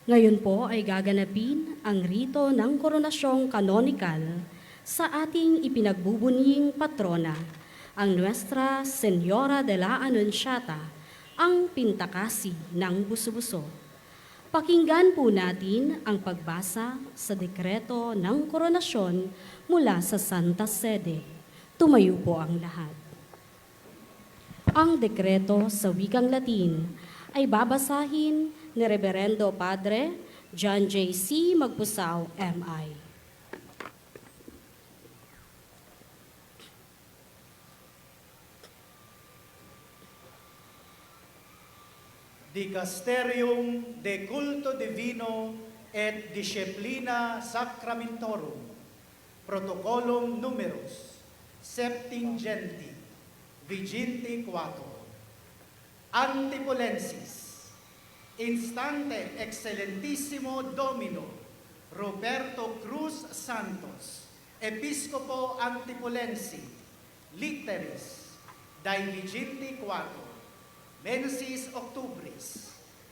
Ngayon po ay gaganapin ang rito ng koronasyong kanonikal sa ating ipinagbubunying patrona, ang Nuestra Señora de la Anunciata, ang pintakasi ng Buso-Buso. Pakinggan po natin ang pagbasa sa dekreto ng koronasyon mula sa Santa Sede. Tumayo po ang lahat. Ang dekreto sa wikang Latin ay babasahin ni Reverendo Padre John J. C. Magpusaw, M.I. Dicasterium de Culto Divino et Disciplina Sacramentorum, Protocolum Numerus, Septingenti, Viginti 4, Antipolensis, Instante Excellentissimo Domino, Roberto Cruz Santos, Episcopo Antipolensi, Litteris, Dai Viginti 4, Mensis Octubris,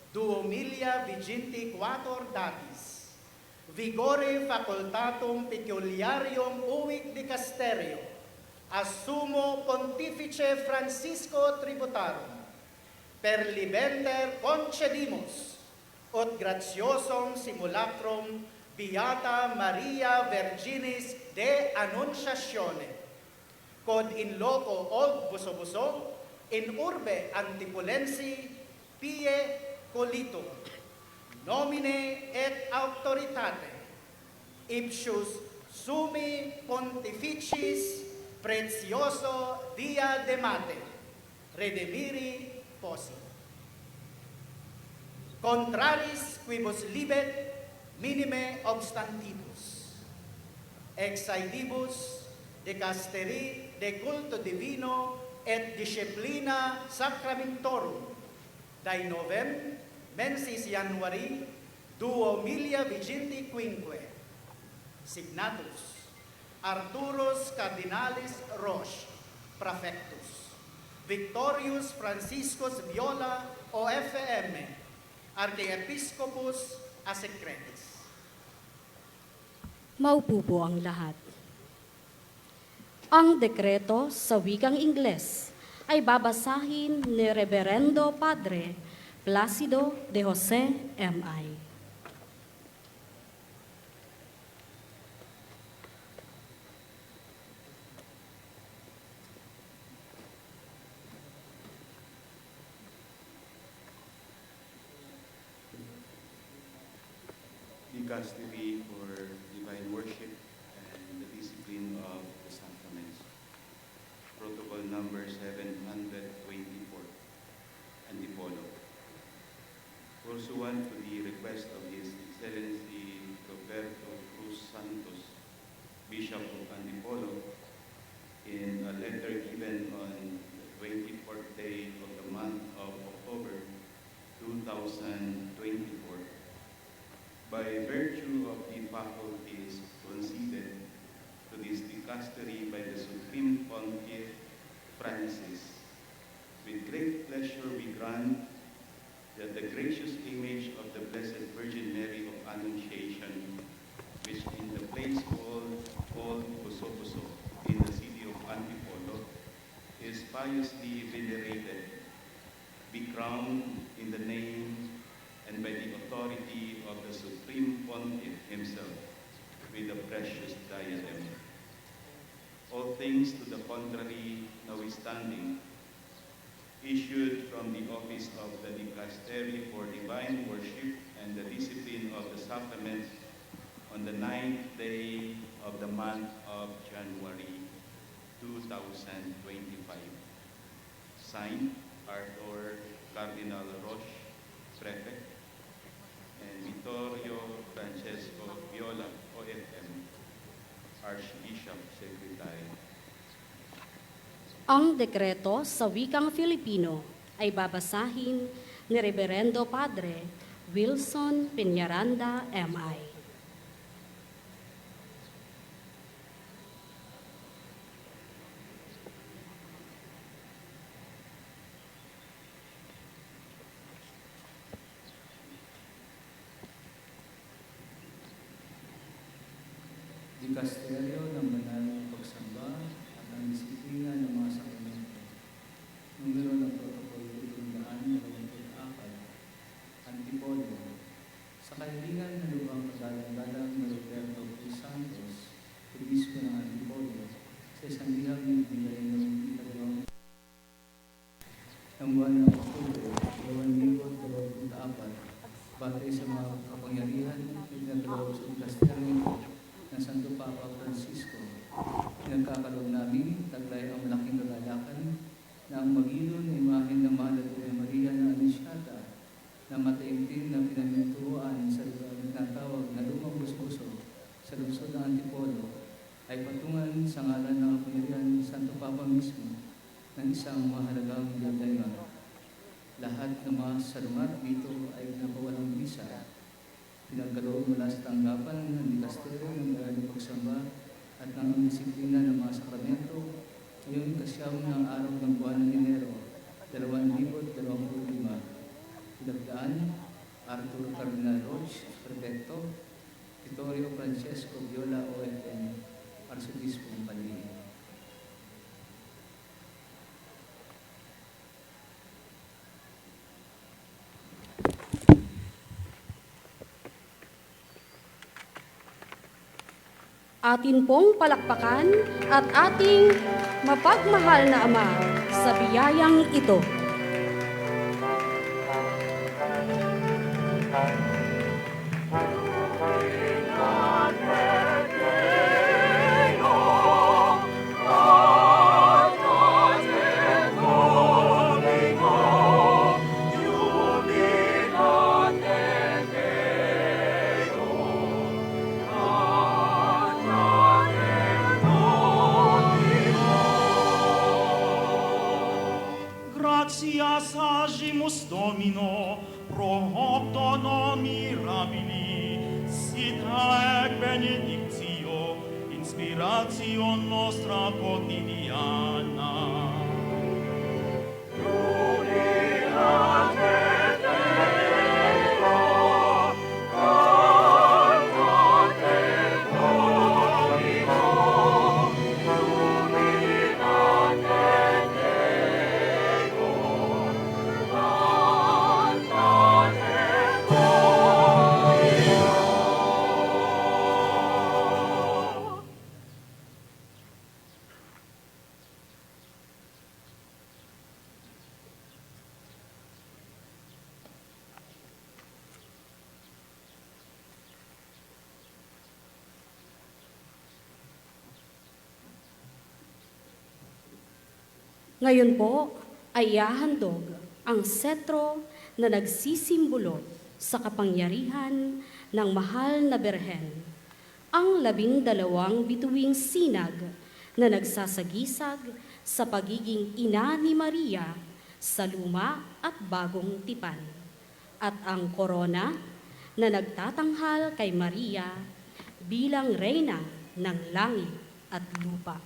Duomilia Viginti 4 Datis, Vigore Facultatum Peculiarium Uic Dicasterio, Assumo Pontifice Francisco Tributarum, per libenter concedimus, ut gratiosum simulacrum Beata Maria Virginis de Annunciatione, quod in loco og Buso-Buso, in urbe Antipolensi pie colitum, nomine et auctoritate, ipsius summi pontificis precioso dia de mate, redemiri posi. Contraris quibus libet minime obstantibus, exaedibus dicasteri de culto divino et disciplina sacramentorum, dai novem mensis Januari 2025, signatus Arturus Cardinalis Roche, Prefectus, Victorius Franciscus Viola, OFM, Archiepiscopus Asecretis. Maupo po ang lahat. Ang dekreto sa wikang Ingles ay babasahin ni Reverendo Padre Placido de Jose, M.I. Dicastery for Divine Worship and the Discipline of the Sacraments. Protocol number 724, Antipolo. Pursuant to the request of His Excellency Roberto Cruz Santos, Bishop of Antipolo, in a letter given on the 24th day of the month of October 2024, by virtue of the faculties conceded to this dicastery by the Supreme Pontiff Francis, with great pleasure we grant that the gracious image of the Blessed Virgin Mary of Annunciation, which in the place called Buso-Buso in the city of Antipolo is piously venerated, be crowned in the name and by the authority of the Supreme Pontiff himself with a precious diadem. All things to the contrary notwithstanding, issued from the office of the Dicastery for Divine Worship and the Discipline of the Sacraments on the 9th day of the month of January 2025. Signed, Arthur Cardinal Roche, Prefect, and Vittorio Francesco Viola, OFM, Archbishop Secretary. Ang dekreto sa wikang Filipino ay babasahin ni Reverendo Padre Wilson Peñaranda, M.I. dikasteryo ng banal na pagsamba at ang disiplina ng mga sakramento. Numero ng protokolo 324, Antipolo, sa kaibigan na lubang kagalang-galang na Roberto Cruz Santos, Obispo ng Antipolo, sa isang liham ni Binay noong ikalawang ng buwan ng Oktubre, 2024, batay sa mga kapangyarihan at pinagkaloob sa dikasteryo ng Santo Papa Francisco, pinagkakaloob namin taglay ang malaking kagalakan na ang magilon na imahen ng Mahal na Birhen Maria na Anunciata na mataimtim na pinamintuan sa lugar na tinatawag na Lumang Busbuso sa lungsod ng Antipolo ay patungan sa ngalan ng kapangyarihan ng Santo Papa mismo ng isang mahalagang diadema. Lahat ng mga salungat dito ay napawalang bisa. Pinagkaloob mula sa tanggapan ng dikasteryo ng banal na pagsamba at ng disiplina ng mga sakramento ngayong ikasyam ng araw ng buwan ng Enero, 2025. Pinagdaan, Arthur Cardinal Roch, Prefecto, Vittorio Francesco Viola OFM, Arsobispong Pali. Atin pong palakpakan at ating mapagmahal na Ama sa biyayang ito. Gratias agimus Domino, pro opto mirabili, sit haec benedictio, inspiratio nostra quotidiana. Ngayon po ay ihahandog ang setro na nagsisimbolo sa kapangyarihan ng mahal na Birhen, ang 12 bituing sinag na nagsasagisag sa pagiging ina ni Maria sa luma at bagong tipan, at ang korona na nagtatanghal kay Maria bilang reyna ng langit at lupa.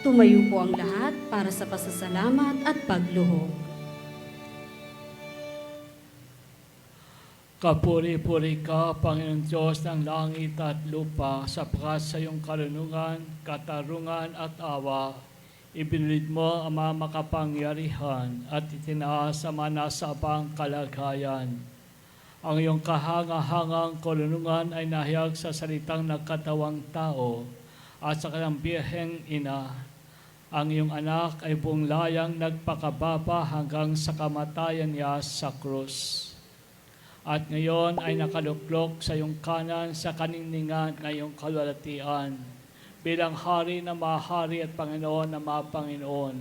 Tumayo po ang lahat para sa pasasalamat at pagluhod. Kapuri-puri ka, Panginoon Diyos ng langit at lupa, sapagkat sa iyong karunungan, katarungan at awa, ibinulid mo ang mga makapangyarihan at itinaas ang mga nasa abang kalagayan. Ang iyong kahangahangang karunungan ay nahayag sa salitang nagkatawang tao at sa kanyang Birheng Ina. Ang iyong anak ay buong layang nagpakababa hanggang sa kamatayan niya sa krus. At ngayon ay nakaluklok sa iyong kanan sa kaninningan ng iyong kalwalatian bilang hari na mahari at Panginoon na mga Panginoon.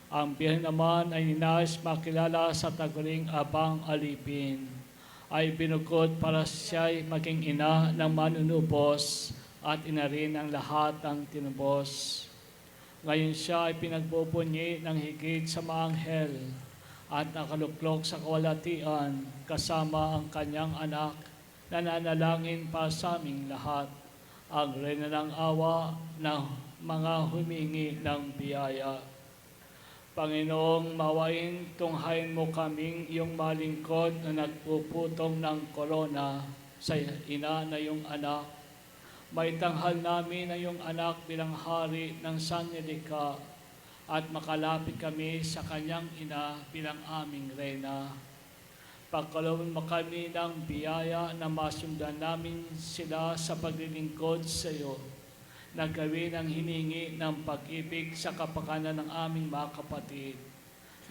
Ang Birhen naman ay ninais makilala sa taguling abang alipin, ay binukod para siya'y maging ina ng manunubos at ina rin ang lahat ng tinubos. Ngayon siya ay pinagbubunyi ng higit sa mga anghel at nakaluklok sa kawalatian kasama ang kanyang anak na nanalangin para sa aming lahat, ang reyna ng awa ng mga humingi ng biyaya. Panginoong mawain, tunghayin mo kaming iyong malingkod na nagpuputong ng korona sa ina na iyong anak. Maitanghal namin ang iyong anak bilang hari ng sanlika at makalapit kami sa kanyang ina bilang aming reyna. Pagkalooban mo kami ng biyaya na masundan namin sila sa paglilingkod sa iyo, na gawin ang hiningi ng pag-ibig sa kapakanan ng aming mga kapatid,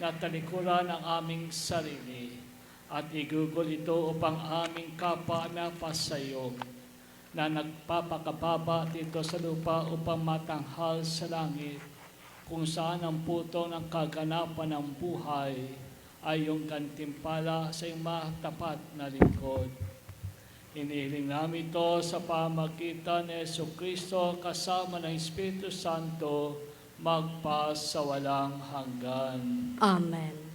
na talikuran ang aming sarili, at igugol ito upang aming kapwa sa iyo, na nagpapakababa dito sa lupa upang matanghal sa langit, kung saan ang puto ng kaganapan ng buhay ay iyong gantimpala sa iyong matapat na lingkod. Inihiling namin ito sa pamagitan ni Jesucristo kasama ng Espiritu Santo magpa sa walang hanggan. Amen.